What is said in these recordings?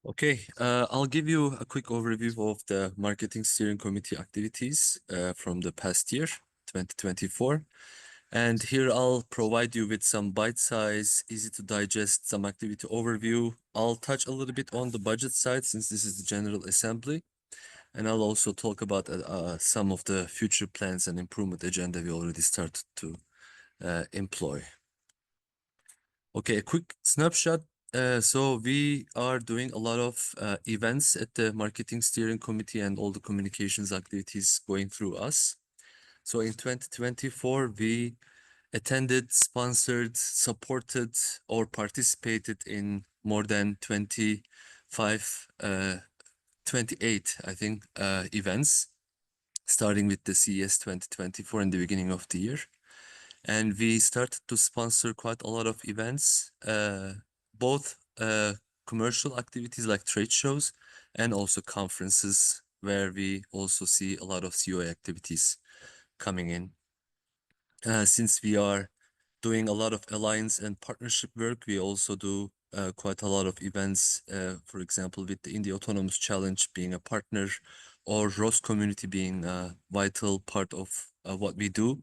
Okay, I'll give you a quick overview of the Marketing Steering Committee activities from the past year, 2024. And here I'll provide you with some bite-size, easy to digest, some activity overview. I'll touch a little bit on the budget side since this is the General Assembly. And I'll also talk about some of the future plans and improvement agenda we already started to employ. Okay, a quick snapshot. So we are doing a lot of events at the Marketing Steering Committee and all the communications activities going through us. So in 2024, we attended, sponsored, supported, or participated in more than 25, 28, I think, events, starting with the CES 2024 in the beginning of the year. And we started to sponsor quite a lot of events, both commercial activities like trade shows and also conferences where we also see a lot of COA activities coming in. Since we are doing a lot of alliance and partnership work, we also do quite a lot of events, for example, with the India Autonomous Challenge being a partner or ROS community being a vital part of what we do.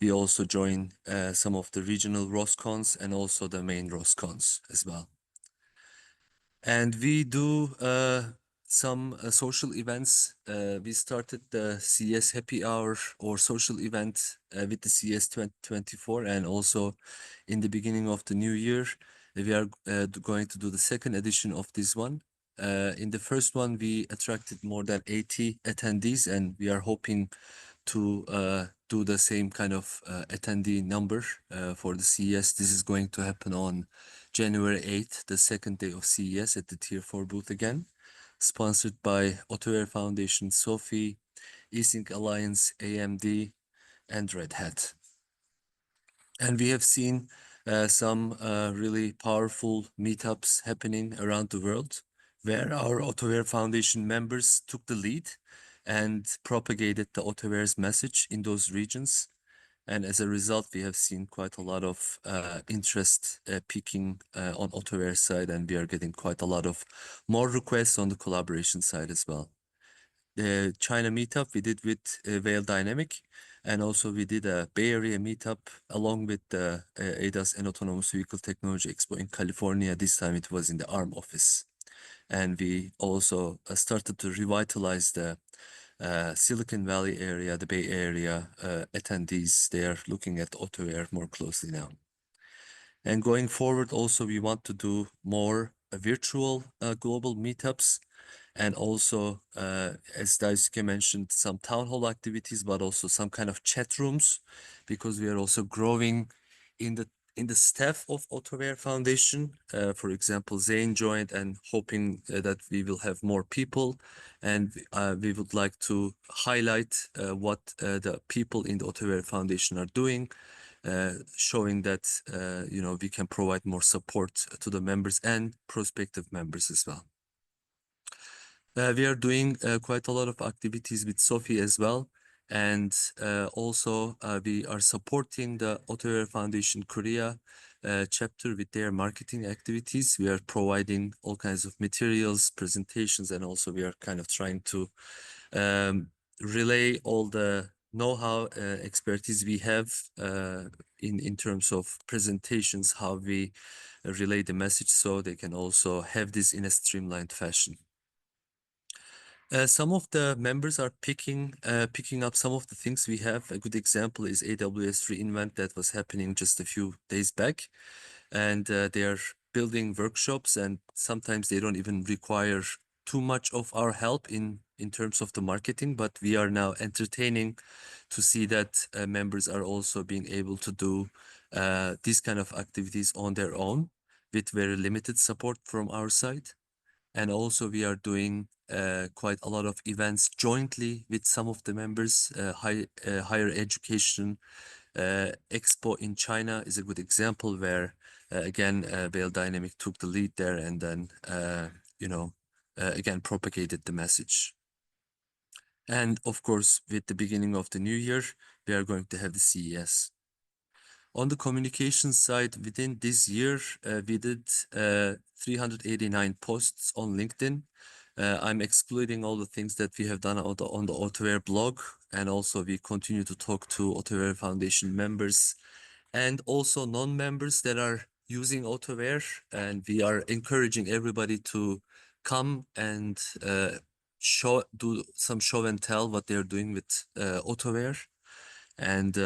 We also join some of the regional ROSCons and also the main ROSCons as well. And we do some social events. We started the CES Happy Hour or social event with the CES 2024, and also in the beginning of the new year, we are going to do the second edition of this one. In the first one, we attracted more than 80 attendees, and we are hoping to do the same kind of attendee number for the CES. This is going to happen on January 8th, the second day of CES at the Tier 4 booth again, sponsored by Autoware Foundation, Sophie, eSync Alliance, AMD, and Red Hat. And we have seen some really powerful meetups happening around the world where our Autoware Foundation members took the lead and propagated the Autoware's message in those regions. And as a result, we have seen quite a lot of interest peaking on Autoware side, and we are getting quite a lot of more requests on the collaboration side as well. The China meetup we did with Veil Dynamic, and also we did a Bay Area meetup along with the ADAS and Autonomous Vehicle Technology Expo in California. This time it was in the ARM office. And we also started to revitalize the Silicon Valley area, the Bay Area attendees. They are looking at Autoware more closely now. And going forward, also, we want to do more virtual global meetups, and also, as Daisuke mentioned, some town hall activities, but also some kind of chat rooms, because we are also growing in the staff of Autoware Foundation. For example, Zain joined, and hoping that we will have more people, and we would like to highlight what the people in the Autoware Foundation are doing, showing that we can provide more support to the members and prospective members as well. We are doing quite a lot of activities with Sophie as well. And also we are supporting the Autoware Foundation Korea chapter with their marketing activities. We are providing all kinds of materials, presentations, and also we are kind of trying to relay all the know-how expertise we have in terms of presentations, how we relay the message so they can also have this in a streamlined fashion. Some of the members are picking up some of the things we have. A good example is AWS reInvent that was happening just a few days back. And they are building workshops, and sometimes they don't even require too much of our help in terms of the marketing, but we are now entertaining to see that members are also being able to do these kind of activities on their own with very limited support from our side. And also we are doing quite a lot of events jointly with some of the members. Higher education expo in China is a good example where again Veil Dynamic took the lead there, and then again propagated the message. And of course, with the beginning of the new year, we are going to have the CES. On the communication side, within this year, we did 389 posts on LinkedIn. I'm excluding all the things that we have done on the Autoware blog, and also we continue to talk to Autoware Foundation members and also non-members that are using Autoware, and we are encouraging everybody to come and do some show and tell what they're doing with Autoware, and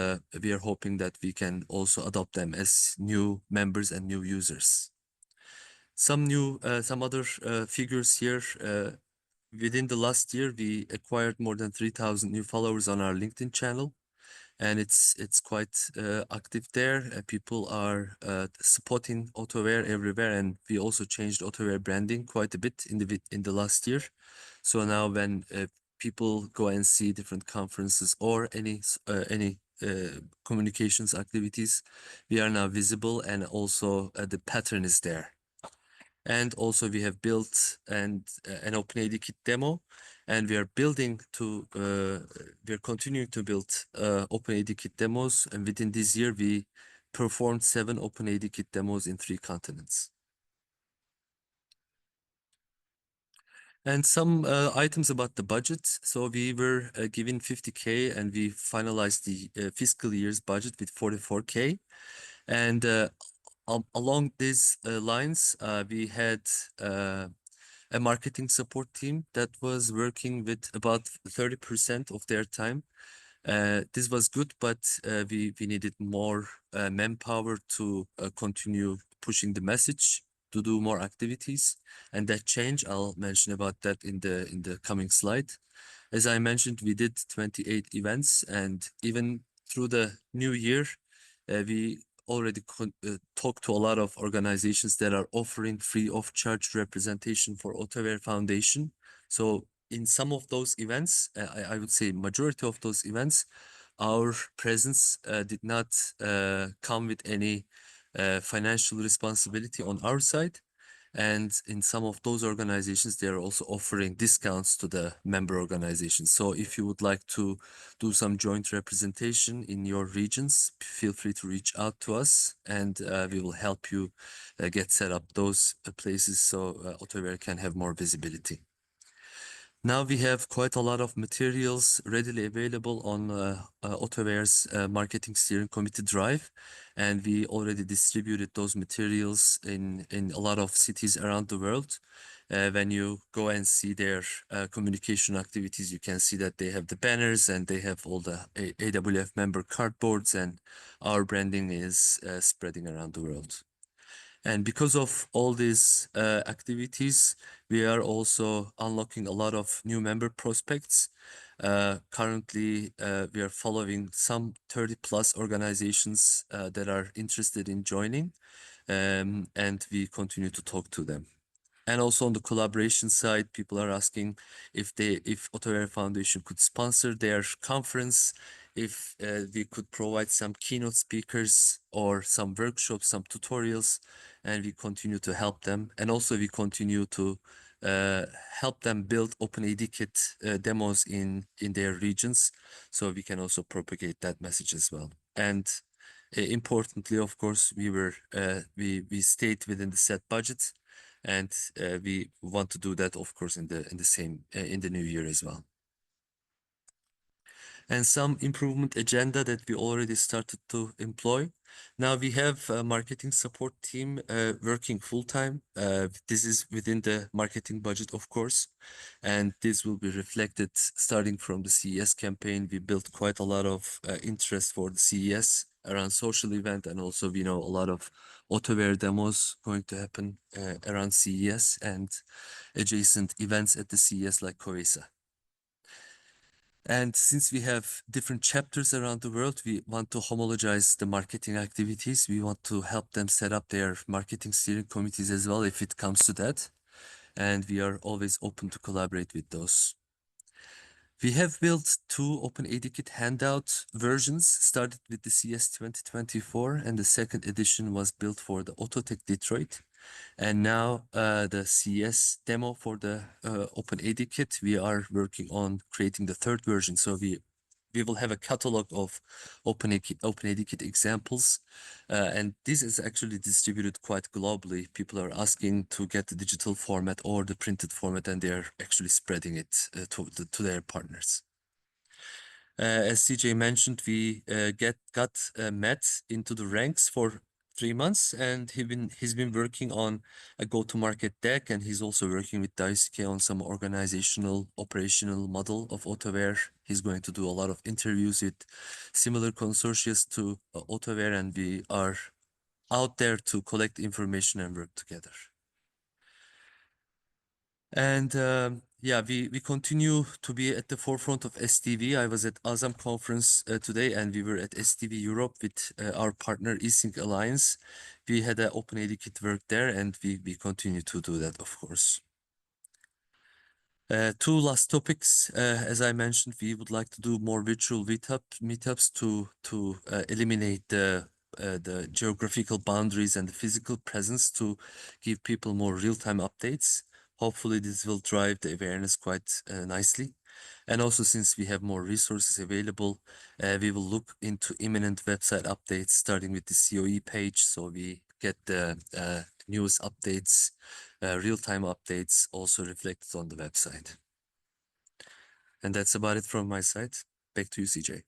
we are hoping that we can also adopt them as new members and new users. Some other figures here. Within the last year, we acquired more than 3,000 new followers on our LinkedIn channel, and it's quite active there. People are supporting Autoware everywhere, and we also changed Autoware branding quite a bit in the last year. So now when people go and see different conferences or any communications activities, we are now visible, and also the pattern is there. And also we have built an OpenAD Kit demo, and we are continuing to build OpenAD Kit demos. And within this year, we performed 7 OpenAD Kit demos in 3 continents. And some items about the budget. So we were given 50K, and we finalized the fiscal year's budget with 44K. And along these lines, we had a marketing support team that was working with about 30% of their time. This was good, but we needed more manpower to continue pushing the message, to do more activities, and that change, I'll mention about that in the coming slide. As I mentioned, we did 28 events, and even through the new year, we already talked to a lot of organizations that are offering free of charge representation for Autoware Foundation. So in some of those events, I would say majority of those events, our presence did not come with any financial responsibility on our side. And in some of those organizations, they are also offering discounts to the member organizations. So if you would like to do some joint representation in your regions, feel free to reach out to us, and we will help you get set up those places so Autoware can have more visibility. Now we have quite a lot of materials readily available on Autoware's Marketing Steering Committee Drive, and we already distributed those materials in a lot of cities around the world. When you go and see their communication activities, you can see that they have the banners and they have all the AWF member cardboards, and our branding is spreading around the world. And because of all these activities, we are also unlocking a lot of new member prospects. Currently, we are following some 30 plus organizations that are interested in joining, and we continue to talk to them. And also on the collaboration side, people are asking if Autoware Foundation could sponsor their conference, if we could provide some keynote speakers or some workshops, some tutorials, and we continue to help them. And also we continue to help them build OpenAD Kit demos in their regions, so we can also propagate that message as well. And importantly, of course, we stayed within the set budget, and we want to do that, of course, in the new year as well. And some improvement agenda that we already started to employ. Now we have a marketing support team working full time. This is within the marketing budget, of course, and this will be reflected starting from the CES campaign. We built quite a lot of interest for the CES around social event, and also we know a lot of Autoware demos going to happen around CES and adjacent events at the CES like COESA. And since we have different chapters around the world, we want to homologize the marketing activities. We want to help them set up their marketing steering committees as well, if it comes to that. And we are always open to collaborate with those. We have built 2 OpenAD Kit handout versions, started with the CS 2024, and the second edition was built for the Autotech Detroit. And now the CES demo for the OpenAD Kit, we are working on creating the third version. So we we will have a catalog of OpenADKit examples, and this is actually distributed quite globally. People are asking to get the digital format or the printed format, and they're actually spreading it to their partners. As CJ mentioned, we got Matt into the ranks for 3 months, and he's been working on a go-to-market deck, and he's also working with Daisuke on some organizational operational model of Autoware. He's going to do a lot of interviews with similar consortia to Autoware, and we are out there to collect information and work together. And yeah, we continue to be at the forefront of SDV. I was at ASAM conference today, and we were at SDV Europe with our partner eSync Alliance. We had an OpenADKit work there, and we continue to do that, of course. Two last topics. As I mentioned, we would like to do more virtual meetups to eliminate the geographical boundaries and the physical presence to give people more real-time updates. Hopefully, this will drive the awareness quite nicely. And also, since we have more resources available, we will look into imminent website updates, starting with the COE page, so we get the news updates, real-time updates also reflected on the website. And that's about it from my side. Back to you, CJ.